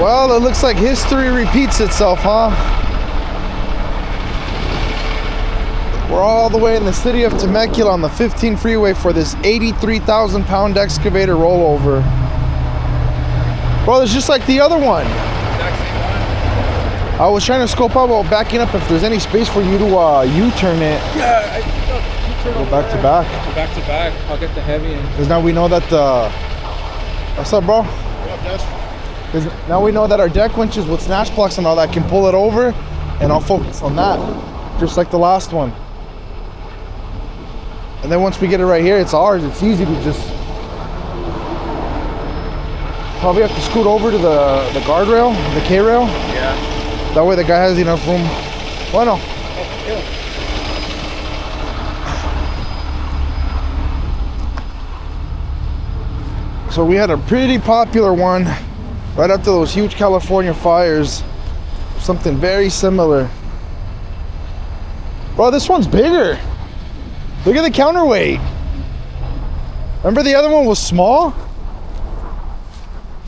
Well, it looks like history repeats itself, huh? We're all the way in the city of Temecula on the 15 freeway for this 83,000 pound excavator rollover. Bro, it's just like the other one. I was trying to scope out while backing up if there's any space for you to U-turn it. Yeah, go back to back. Go back to back. I'll get the heavy in. Because now we know that the... What's up, bro? Because now we know that our deck winches with snatch blocks and all that can pull it over, and I'll focus on that, just like the last one. And then once we get it right here, it's ours. It's easy to just... Probably have to scoot over to the guardrail, the K-rail. Yeah. That way the guy has enough room. Bueno. So we had a pretty popular one right after those huge California fires. Something very similar. Bro, this one's bigger. Look at the counterweight. Remember the other one was small?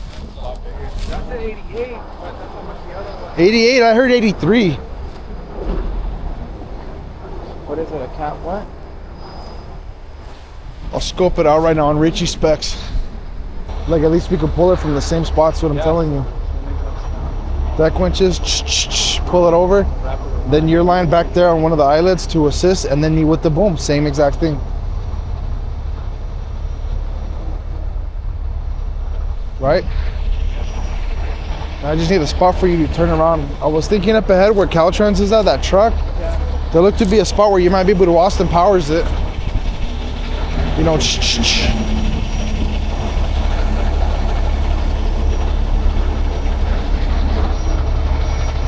It's a lot bigger. That's an 88, but that's how much the other one. 88, I heard 83. What is it, a cat what? I'll scope it out right now on Richie specs. Like at least we could pull it from the same spots, what I'm telling you. Deck winches, pull it over. Then your line back there on one of the eyelets to assist, and then you with the boom, same exact thing. Right? I just need a spot for you to turn around. I was thinking up ahead where Caltrans is at, that truck. Yeah. There looked to be a spot where you might be able to Austin Powers it. You know,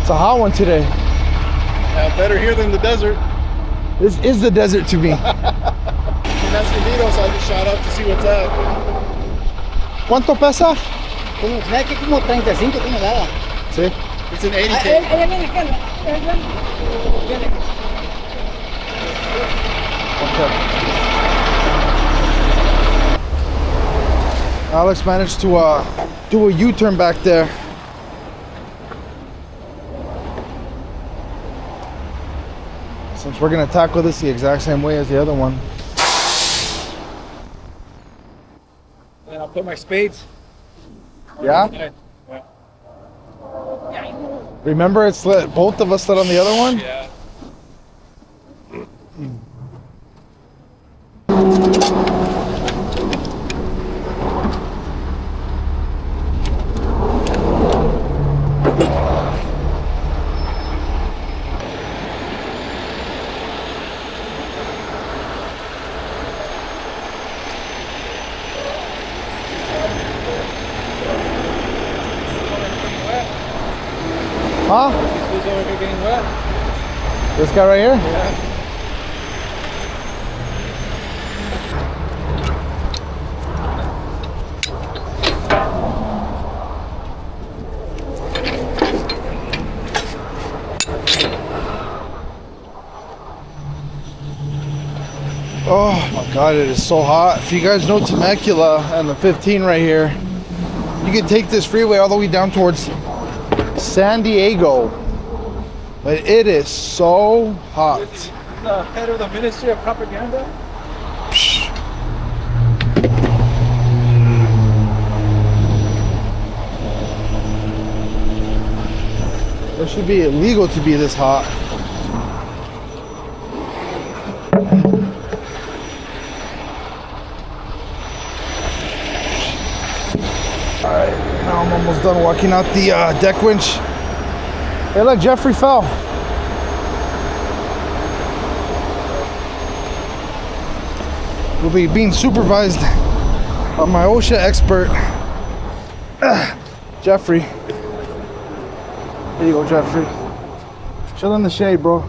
It's a hot one today. Yeah, better here than the desert. This is the desert to me. And that's Escondido, so I just shot up to see what's up. ¿Cuánto pesa? Como, ¿sabes qué? Como 35 toneladas. Sí. It's an 80K. Ella viene acá. Viene. Alex managed to do a U-turn back there. Since we're gonna tackle this the exact same way as the other one. And I'll put my spades. Yeah? Yeah. Remember, it's both of us slid on the other one? Yeah. Huh? This was over here getting wet. This guy right here? Yeah. Oh my God, it is so hot. If you guys know Temecula and the 15 right here, you can take this freeway all the way down towards San Diego. But it is so hot. The head of the Ministry of Propaganda. Psh. It should be illegal to be this hot. Alright, now I'm almost done walking out the deck winch. Hey look, Jeffrey fell. We'll be being supervised by my OSHA expert, Jeffrey. Here you go, Jeffrey. Chill in the shade, bro.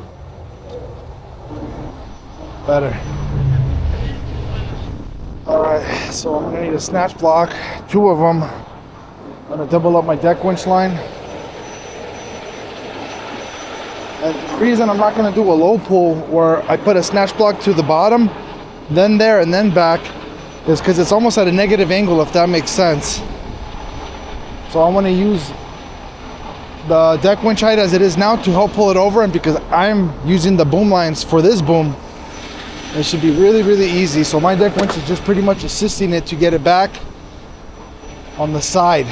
Better. Alright, so I'm gonna need a snatch block, 2 of them. I'm gonna double up my deck winch line. And the reason I'm not gonna do a low pull where I put a snatch block to the bottom, then there and then back, is because it's almost at a negative angle, if that makes sense. So I want to use the deck winch height as it is now to help pull it over, and because I'm using the boom lines for this boom, it should be really, really easy. So my deck winch is just pretty much assisting it to get it back on the side.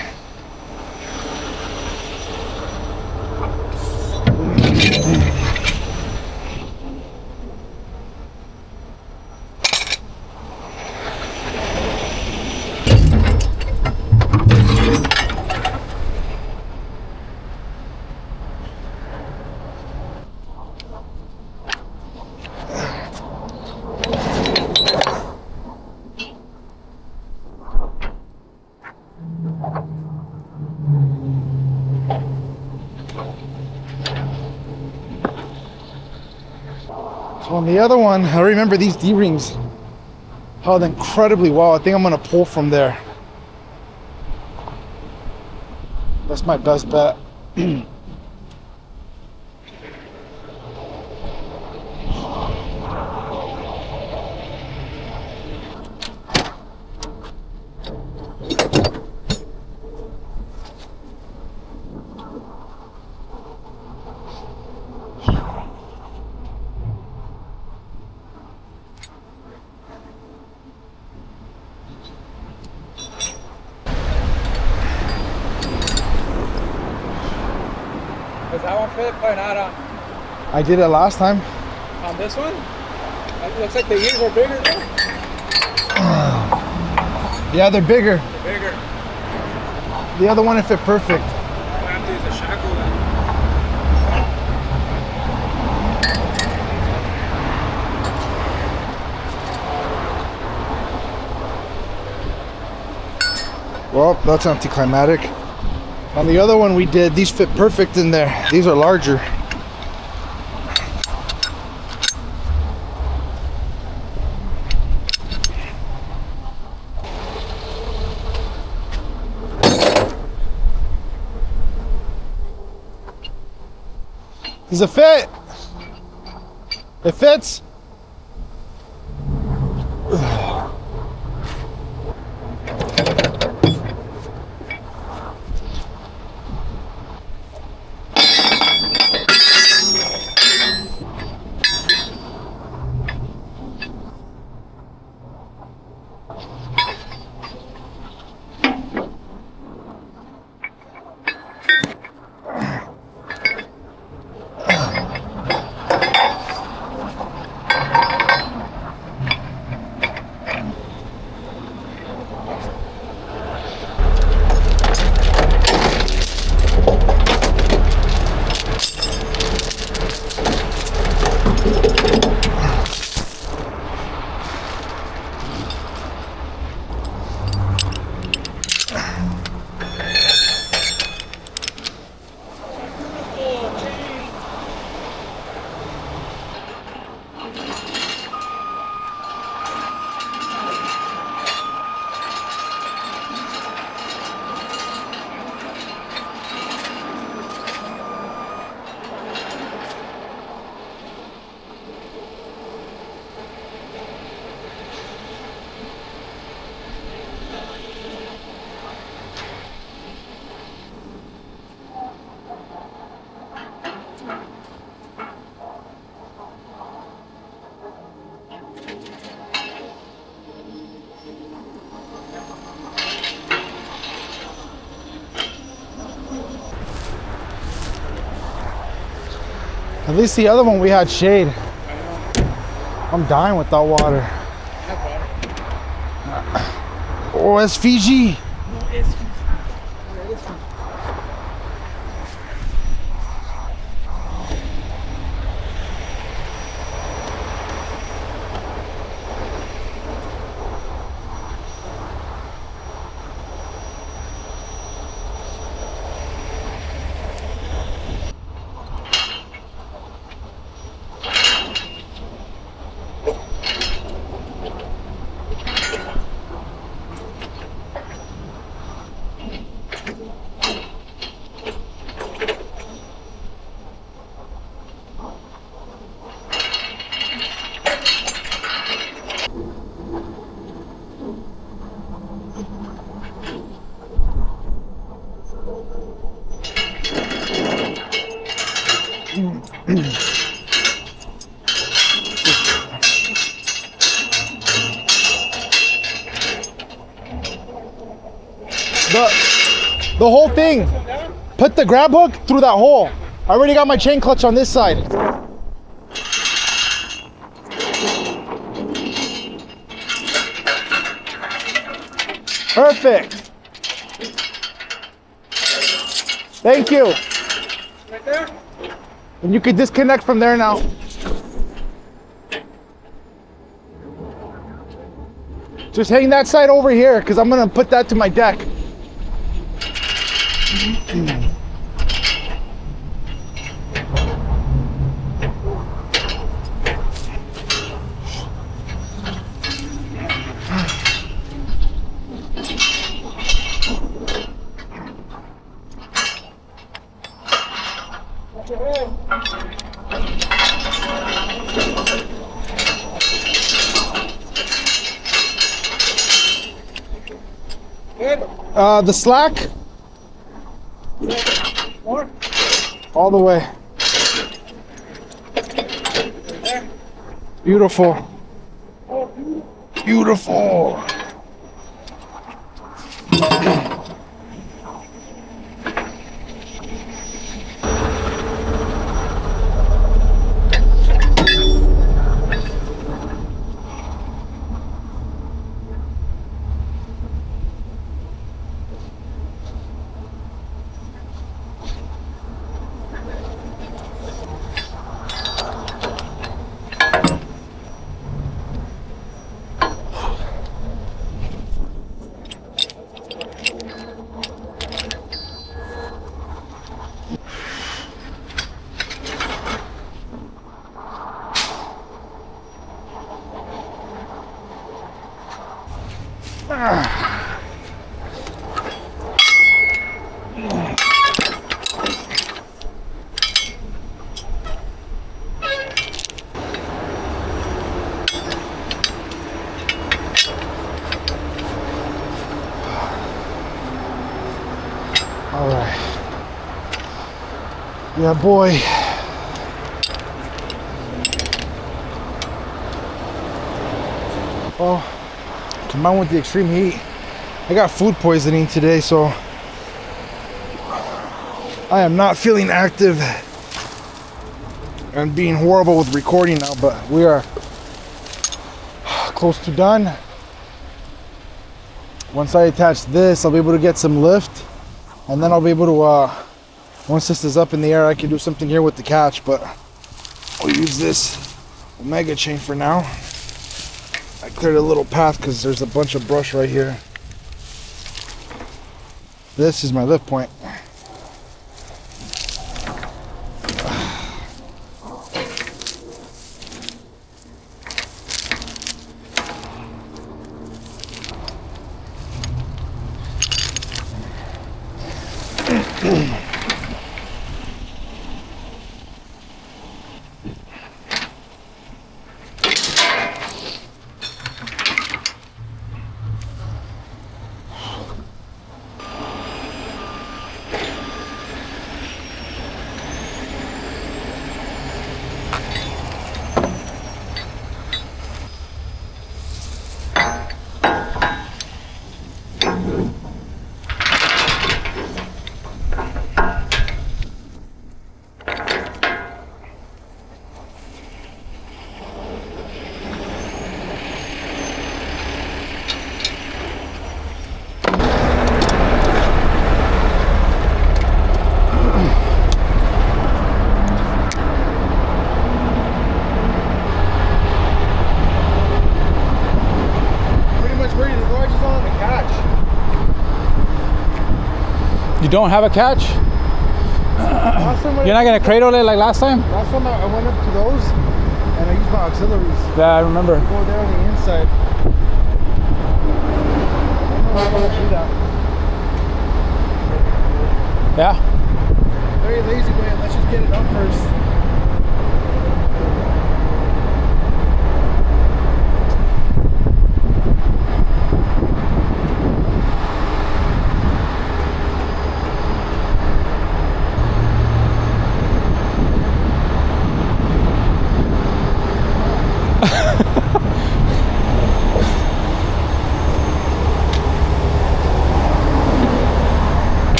So on the other one, I remember these D-rings held incredibly well. I think I'm gonna pull from there. That's my best bet. Does that one fit? Probably not I did it last time. on this one. It looks like the ears are bigger though. Yeah, they're bigger. They're bigger. The other one, it fit perfect. I have to use the shackle then. Well, that's anticlimactic. On the other one we did, these fit perfect in there. These are larger. Does it fit? It fits? At least the other one we had shade. I'm dying without water. Oh, it's Fiji. The whole thing. Put the grab hook through that hole. I already got my chain clutch on this side. Perfect. Thank you. Right there? And you can disconnect from there now. Just hang that side over here because I'm gonna put that to my deck. The slack, More? all the way. Beautiful. Beautiful. All right. Yeah, boy. Well, combined with the extreme heat, I got food poisoning today, so I am not feeling active and being horrible with recording now, but we are close to done. Once I attach this, I'll be able to get some lift, and then I'll be able to, once this is up in the air, I can do something here with the catch, but I'll use this Omega chain for now. I cleared a little path because there's a bunch of brush right here. This is my lift point. You don't have a catch? You're not gonna cradle it like last time? Last time I went up to those and I used my auxiliaries. Yeah, I remember. Go there on the inside. I don't know how to do that. Yeah? Very lazy way. Let's just get it up first.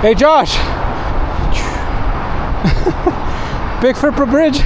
Hey Josh. Big Flipper Bridge.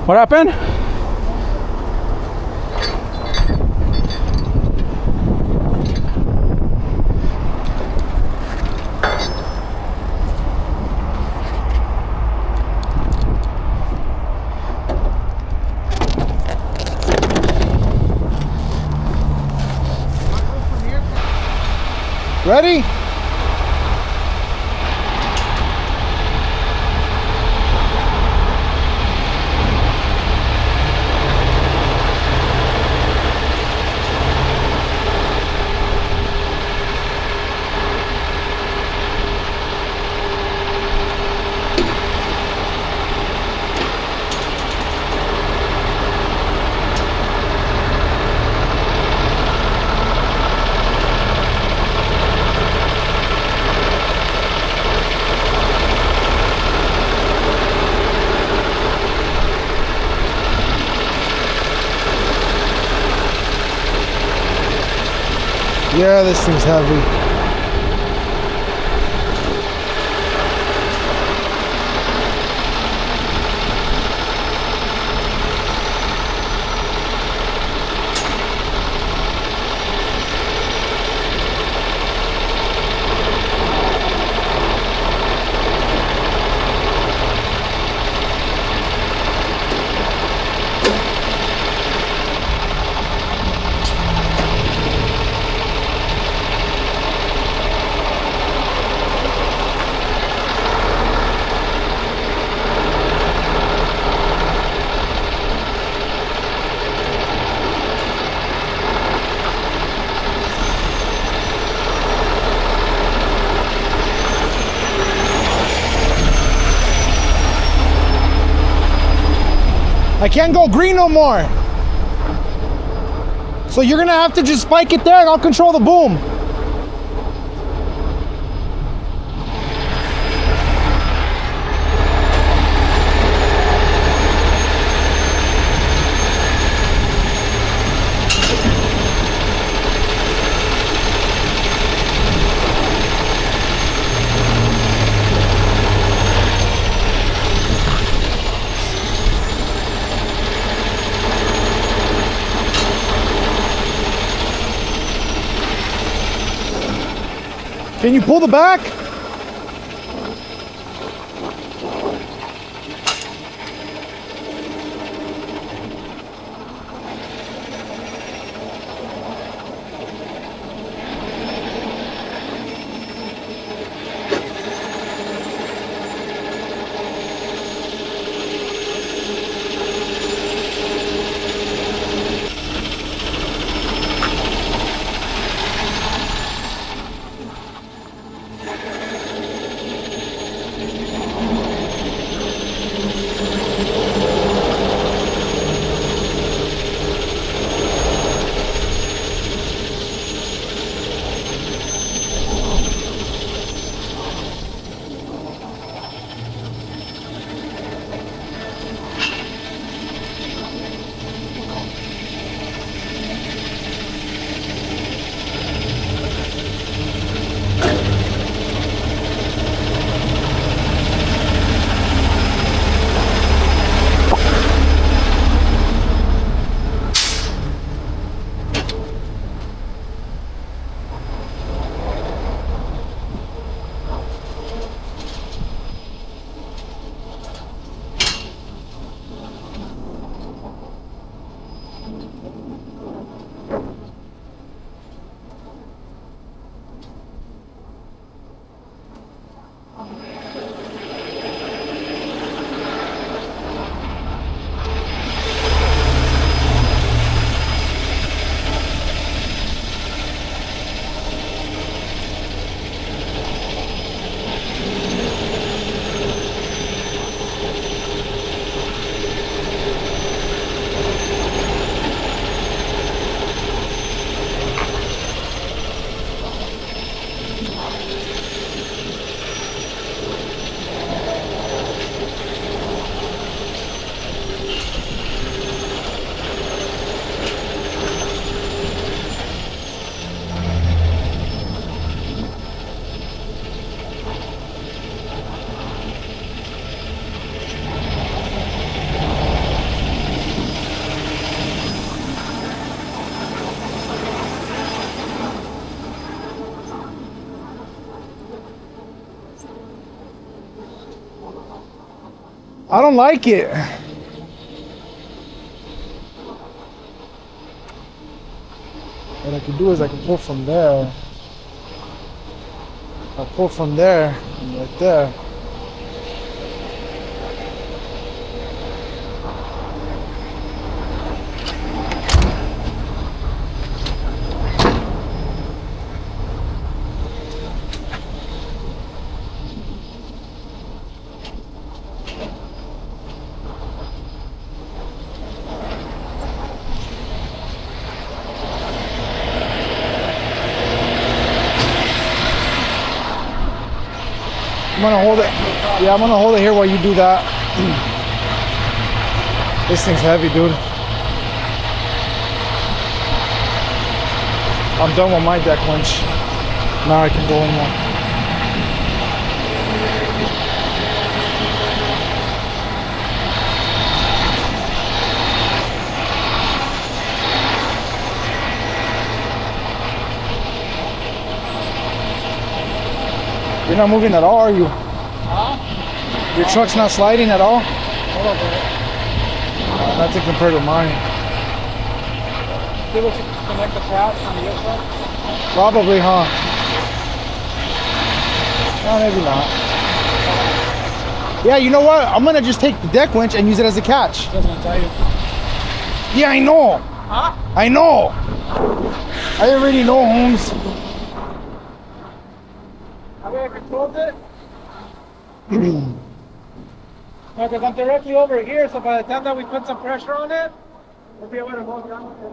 What happened? Ready? Yeah, this thing's heavy. I can't go green no more. So you're gonna have to just spike it there and I'll control the boom. Can you pull the back? I don't like it. What I can do is I can pull from there. I'll pull from there and right there. I'm gonna hold it. Yeah, I'm gonna hold it here while you do that. This thing's heavy, dude. I'm done with my deck winch. Now I can go in more. You're not moving at all, are you? Your truck's not sliding at all? That's a compared to mine. Able to connect the pads on the outside? Probably, huh? No, maybe not. Yeah, you know what? I'm gonna just take the deck winch and use it as a catch. Doesn't tell you. Yeah, I know. Huh? I know. I already know, Holmes. Have you ever closed it? No, because I'm directly over here, so by the time that we put some pressure on it, we'll be able to go down with it.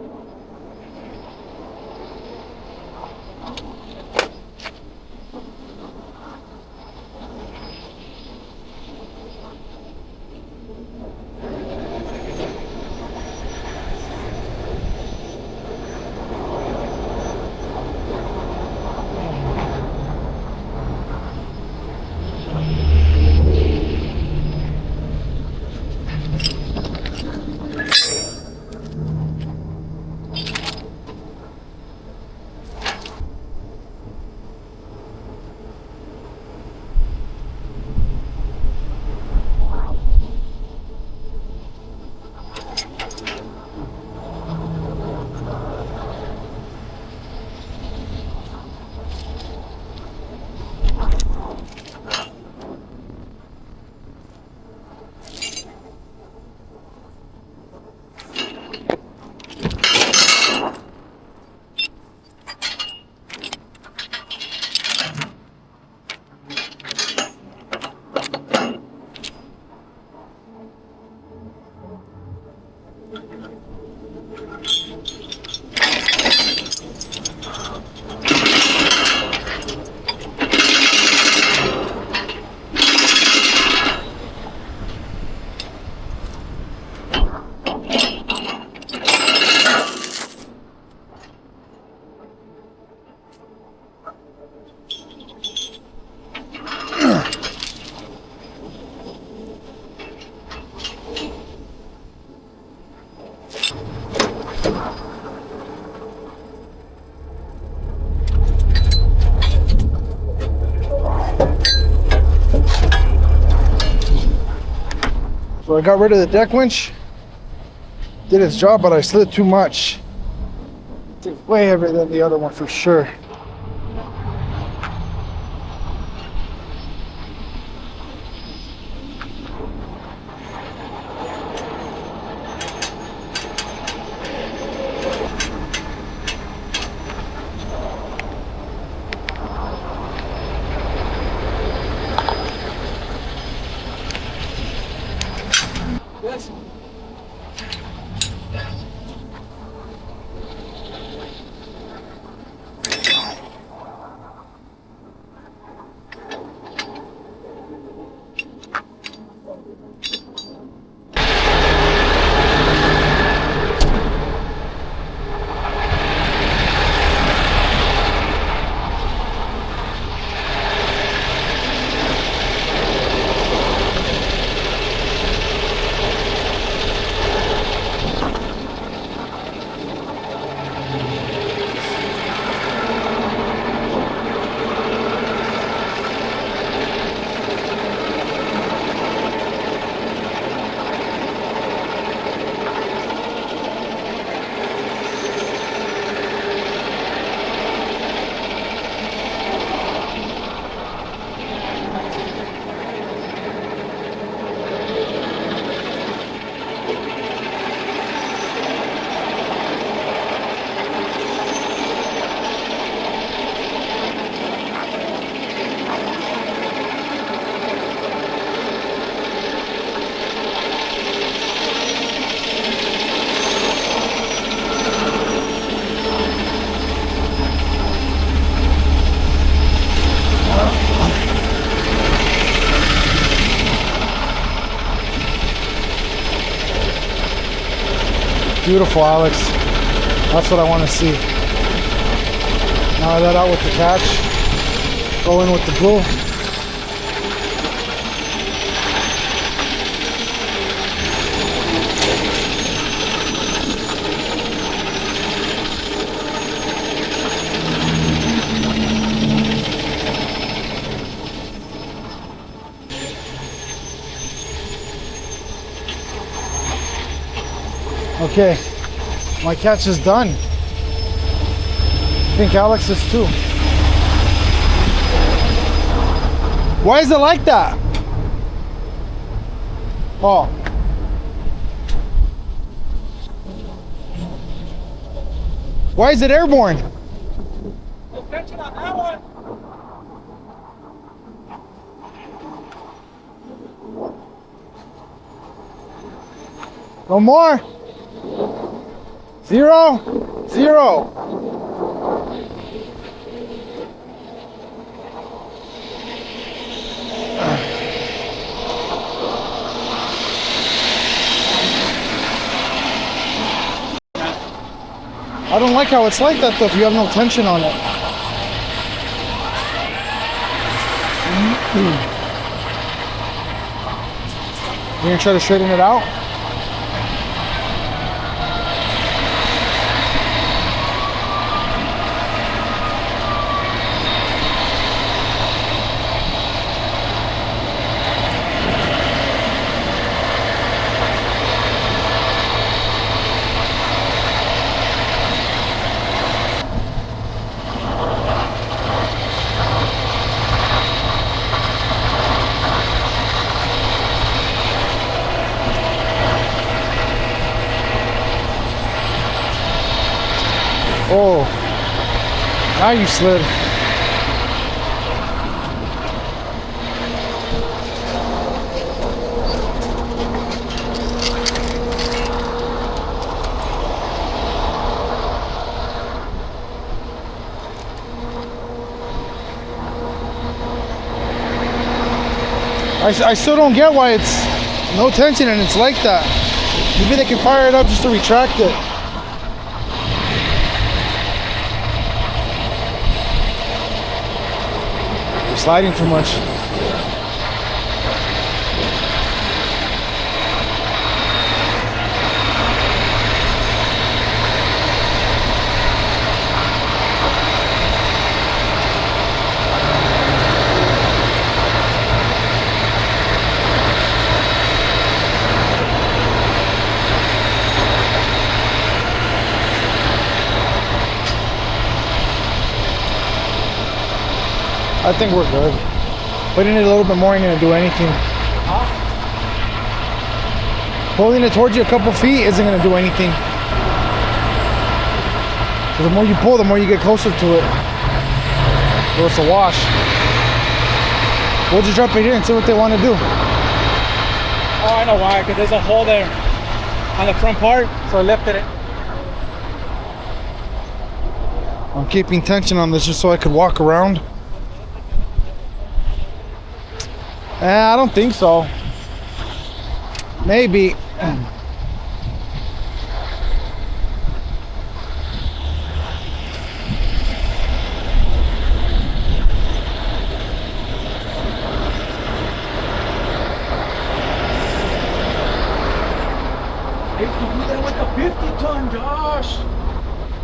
So I got rid of the deck winch. Did its job, but I slid too much. It's way heavier than the other one for sure. This. Beautiful, Alex. That's what I want to see. Now I let out with the catch. Go in with the glue. Okay, my catch is done. I think Alex is too. Why is it like that? Oh. Why is it airborne? Just catching on that one. No more. 0, 0. I don't like how it's like that though if you have no tension on it. You're gonna try to straighten it out? Oh, now you slid. I still don't get why it's no tension and it's like that. Maybe they can fire it up just to retract it. Sliding too much. I think we're good. Putting it a little bit more ain't gonna do anything. Pulling it towards you a couple feet isn't gonna do anything. The more you pull, the more you get closer to it. Or it's a wash. We'll just drop it here and see what they want to do. Oh, I know why, because there's a hole there on the front part, so I lifted it. I'm keeping tension on this just so I could walk around. I don't think so. Maybe.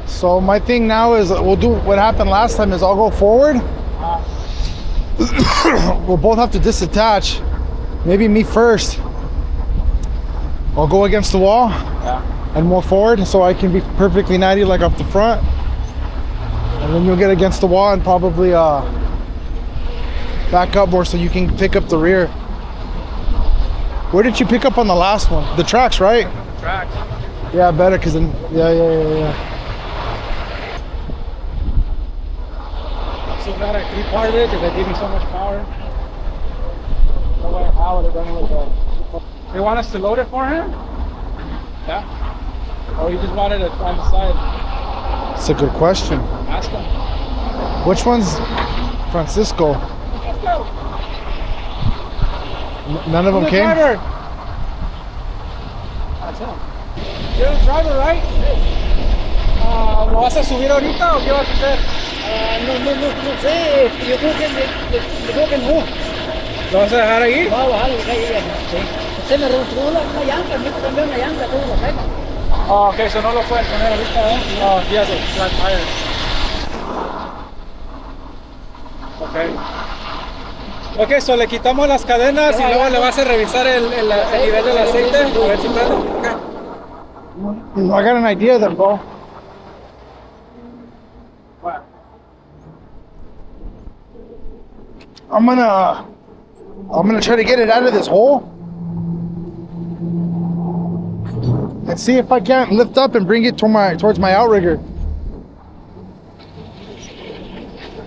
So my thing now is we'll do what happened last time is I'll go forward. We'll both have to disattach. Maybe me first. I'll go against the wall and move forward so I can be perfectly natty like off the front. And then you'll get against the wall and probably back up more so you can pick up the rear. Where did you pick up on the last one? The tracks, right? The tracks. Yeah, better because then, yeah. I'm so glad I three-parted it because they gave me so much power. No way how would have done it with that. They want us to load it for him? Yeah. Or he just wanted it on the side? That's a good question. Ask him. Which one's Francisco? Let's go. None of them came? Driver. That's him. You're the driver, right? ¿Lo vas a subir ahorita o qué vas a hacer? No sé, yo creo que no. ¿Lo vas a dejar ahí? Va a bajar el calle ya, sí. Se me rompió una llanta, me cambió una llanta, todo lo tengo. Oh, ok, eso no lo puedes poner ahorita, ¿eh? No, fíjate, flat tire. Ok. Ok, so le quitamos las cadenas y luego le vas a revisar el nivel del aceite, a ver si prende. Okay. I got an idea then, bro. What? I'm gonna try to get it out of this hole and see if I can't lift up and bring it towards my outrigger.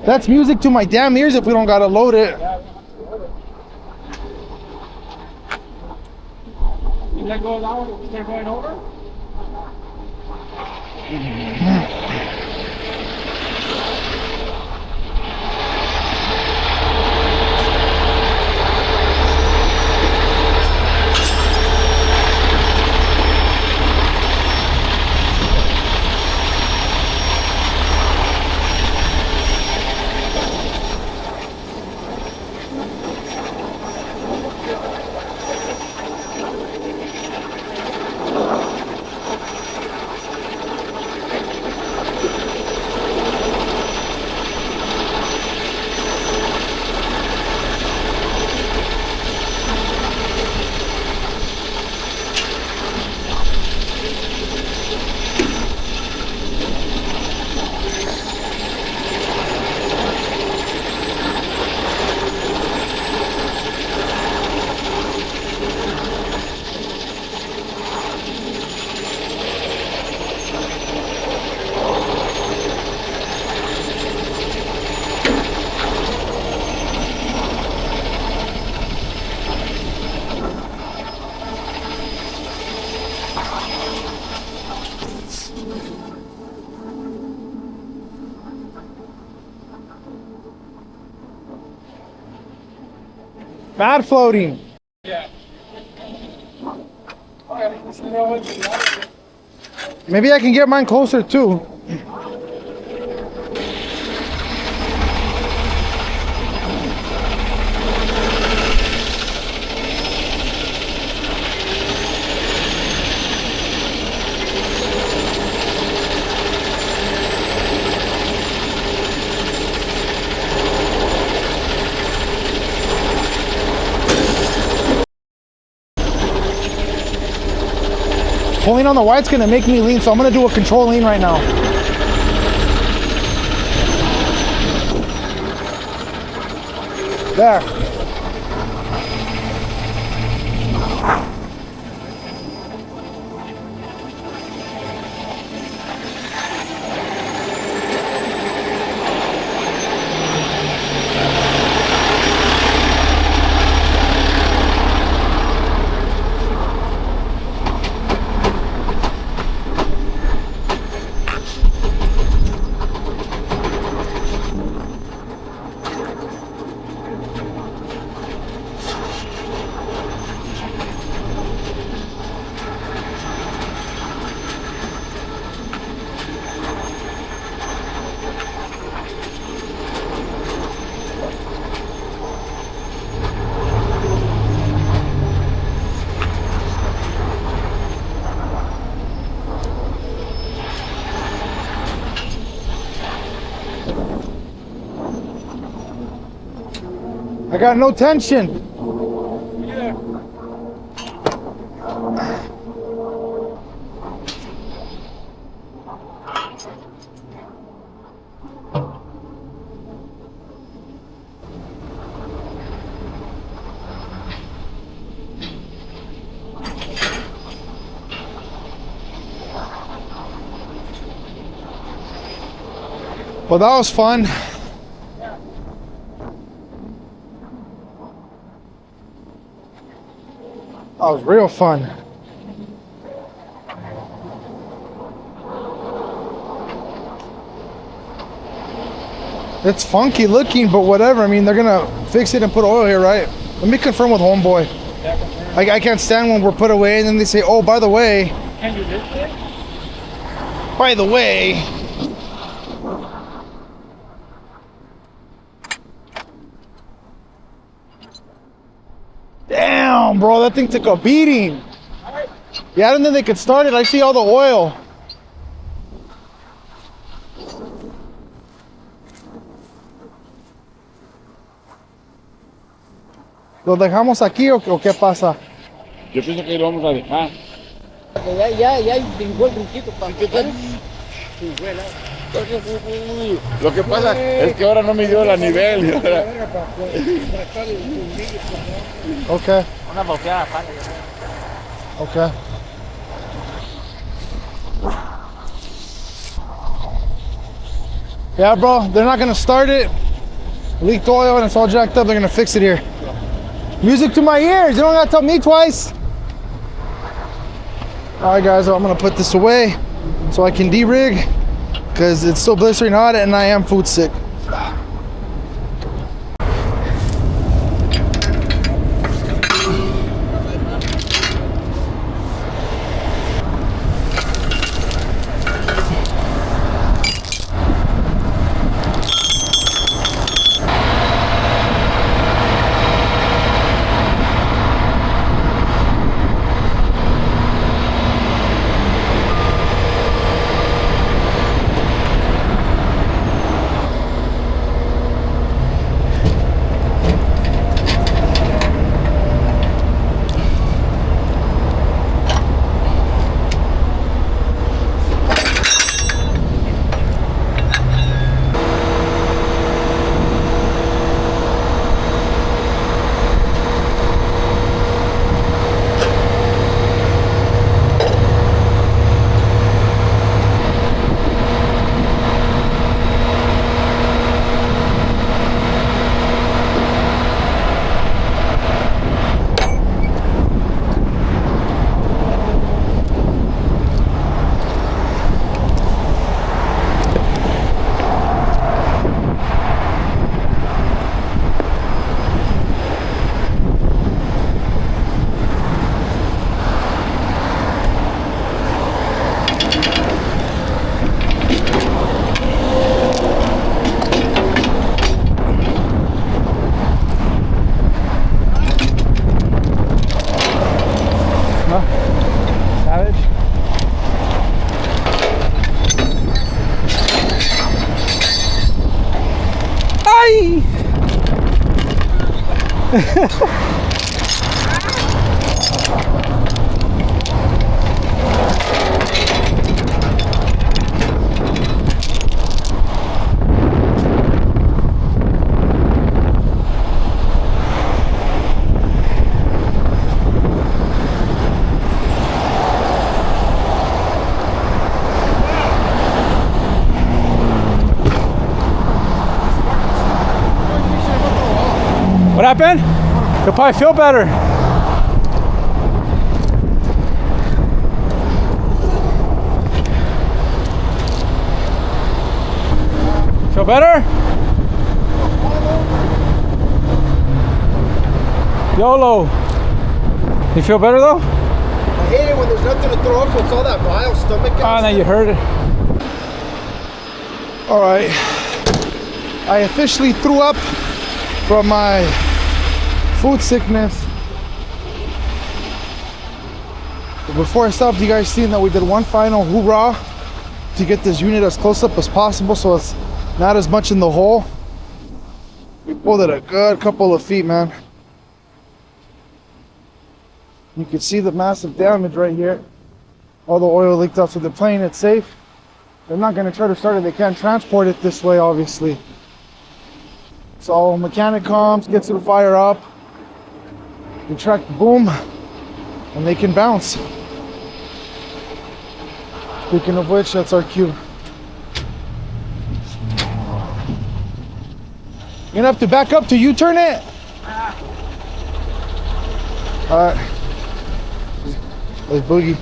That's music to my damn ears if we don't gotta load it. You let go of that one, start going over? Bad floating. Yeah. Okay, let's throw it. Maybe I can get mine closer too. Pulling on the white's gonna make me lean, so I'm gonna do a control lean right now. There. I got no tension. Yeah. Well, that was fun. That was real fun. It's funky looking, but whatever. I mean, they're gonna fix it and put oil here, right? Let me confirm with homeboy. I can't stand when we're put away and then they say, oh, by the way, Can you lift it? By the way, damn, bro, that thing took a beating. Yeah, I didn't think they could start it. I see all the oil. ¿Lo dejamos aquí o qué pasa? Yo pienso que lo vamos a dejar. Ya brincó el brinquito para que Lo que pasa es que ahora no me dio la nivel. Okay. una boqueada para. Okay. Yeah, bro, they're not gonna start it. Leaked oil and it's all jacked up. They're gonna fix it here. Music to my ears. You don't gotta tell me twice. All right, guys, I'm gonna put this away so I can de-rig because it's still blistering hot and I am food sick. Savage. Ay! What happened? You'll probably feel better. Feel better? YOLO. You feel better though? I hate it when there's nothing to throw up, so it's all that vile stomach Oh, acid. now you heard it. All right, I officially threw up from my food sickness. But before I stopped, you guys seen that we did one final hoorah to get this unit as close up as possible so it's not as much in the hole. We pulled it a good couple of feet, man. You can see the massive damage right here. All the oil leaked out, so they're playing it safe. They're not going to try to start it. They can't transport it this way, obviously. So mechanic comes, gets the fire up, retract the boom, and they can bounce. Speaking of which, that's our cue. You're gonna have to back up to U-turn it? Alright. Let's boogie.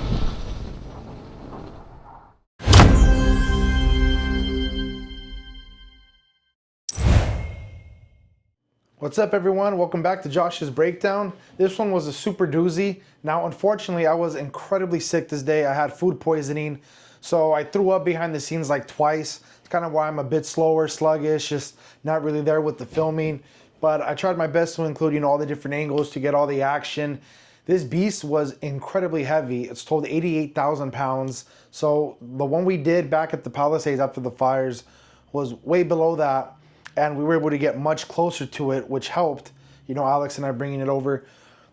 What's up everyone? Welcome back to Josh's Breakdown. This one was a super doozy. Now unfortunately I was incredibly sick this day. I had food poisoning, so I threw up behind the scenes like twice. It's kind of why I'm a bit slower, sluggish, just not really there with the filming. But I tried my best to include, all the different angles to get all the action. This beast was incredibly heavy. It's told 88,000 pounds. So the one we did back at the Palisades after the fires was way below that. And we were able to get much closer to it, which helped, Alex and I bringing it over.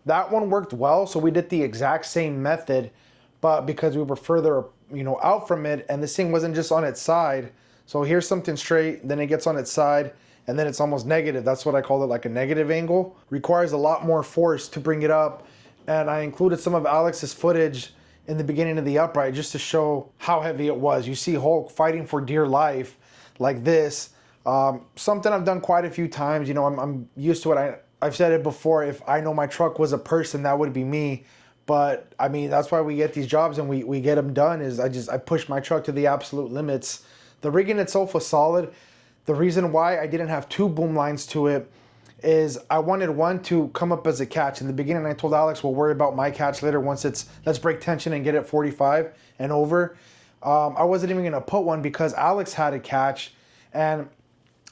That one worked well. So we did the exact same method, but because we were further, out from it, and this thing wasn't just on its side. So here's something straight, then it gets on its side, and then it's almost negative. That's what I call it, like a negative angle. Requires a lot more force to bring it up. And I included some of Alex's footage in the beginning of the upright just to show how heavy it was. You see Hulk fighting for dear life like this. Something I've done quite a few times. I'm used to it. I've said it before. If I know my truck was a person, that would be me. But I mean, that's why we get these jobs and we get them done. Is I push my truck to the absolute limits. The rigging itself was solid. The reason why I didn't have two boom lines to it is I wanted one to come up as a catch. In the beginning, I told Alex we'll worry about my catch later once let's break tension and get it 45 and over. I wasn't even gonna put one because Alex had a catch and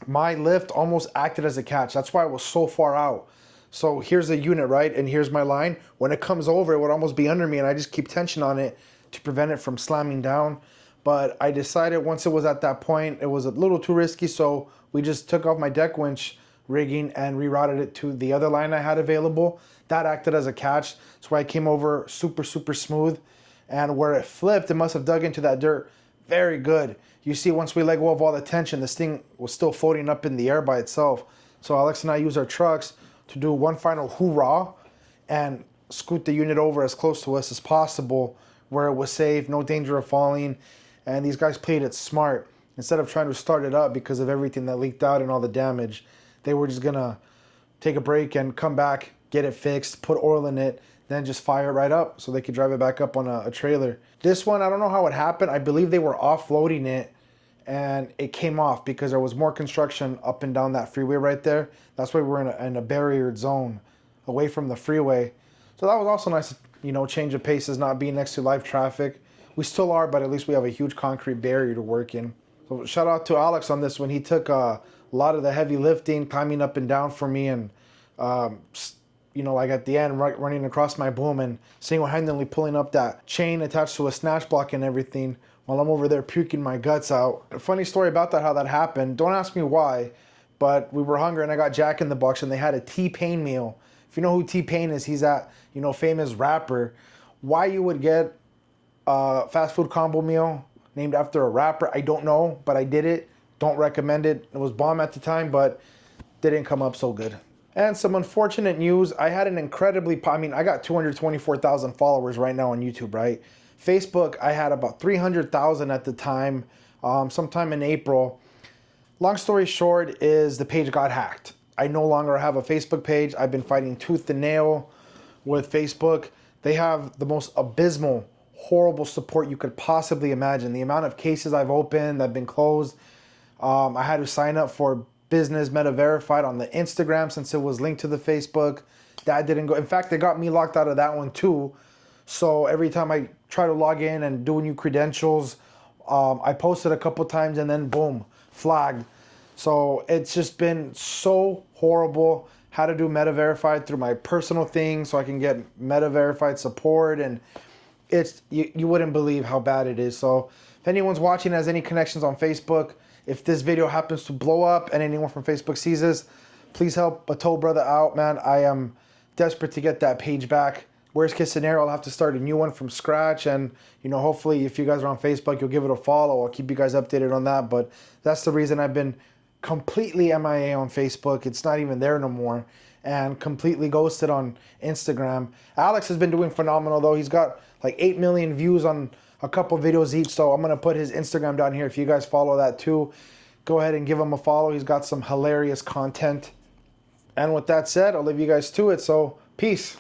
my lift almost acted as a catch. That's why I was so far out. So here's the unit, right? And here's my line. When it comes over, it would almost be under me and I just keep tension on it to prevent it from slamming down. But I decided once it was at that point, it was a little too risky. So we just took off my deck winch rigging and rerouted it to the other line I had available. That acted as a catch. That's why I came over super, super smooth. And where it flipped, it must have dug into that dirt very good. You see, once we let go of all the tension, this thing was still floating up in the air by itself. So Alex and I use our trucks to do one final hoorah and scoot the unit over as close to us as possible where it was safe, no danger of falling. And these guys played it smart. Instead of trying to start it up because of everything that leaked out and all the damage, they were just gonna take a break and come back, get it fixed, put oil in it, then just fire it right up so they could drive it back up on a trailer. This one, I don't know how it happened. I believe they were offloading it and it came off because there was more construction up and down that freeway right there. That's why we're in a barriered zone away from the freeway. So that was also nice, change of paces, not being next to live traffic. We still are, but at least we have a huge concrete barrier to work in. So shout out to Alex on this one. He took a lot of the heavy lifting, climbing up and down for me, and like at the end, running across my boom and single-handedly pulling up that chain attached to a snatch block and everything while I'm over there puking my guts out. A funny story about that, how that happened. Don't ask me why, but we were hungry and I got Jack in the Box and they had a T-Pain meal. If you know who T-Pain is, he's that famous rapper. Why you would get a fast food combo meal named after a rapper, I don't know, but I did it. Don't recommend it. It was bomb at the time, but didn't come up so good. And some unfortunate news. I had an incredibly, I got 224,000 followers right now on YouTube, right? Facebook, I had about 300,000 at the time, sometime in April. Long story short is the page got hacked. I no longer have a Facebook page. I've been fighting tooth and nail with Facebook. They have the most abysmal, horrible support you could possibly imagine. The amount of cases I've opened that have been closed. I had to sign up for business meta verified on the Instagram since it was linked to the Facebook. That didn't go. In fact, they got me locked out of that one too. So every time I try to log in and do new credentials, I posted a couple times and then boom, flagged. So it's just been so horrible. How to do meta verified through my personal thing so I can get meta verified support, and it's you wouldn't believe how bad it is. So if anyone's watching has any connections on Facebook, if this video happens to blow up and anyone from Facebook sees this, please help a toll brother out, man. I am desperate to get that page back. Worst case scenario, I'll have to start a new one from scratch. And, hopefully if you guys are on Facebook, you'll give it a follow. I'll keep you guys updated on that. But that's the reason I've been completely MIA on Facebook. It's not even there no more. And completely ghosted on Instagram. Alex has been doing phenomenal though. He's got like 8 million views on a couple videos each, so I'm gonna put his Instagram down here. If you guys follow that too, go ahead and give him a follow. He's got some hilarious content. And with that said, I'll leave you guys to it, so peace.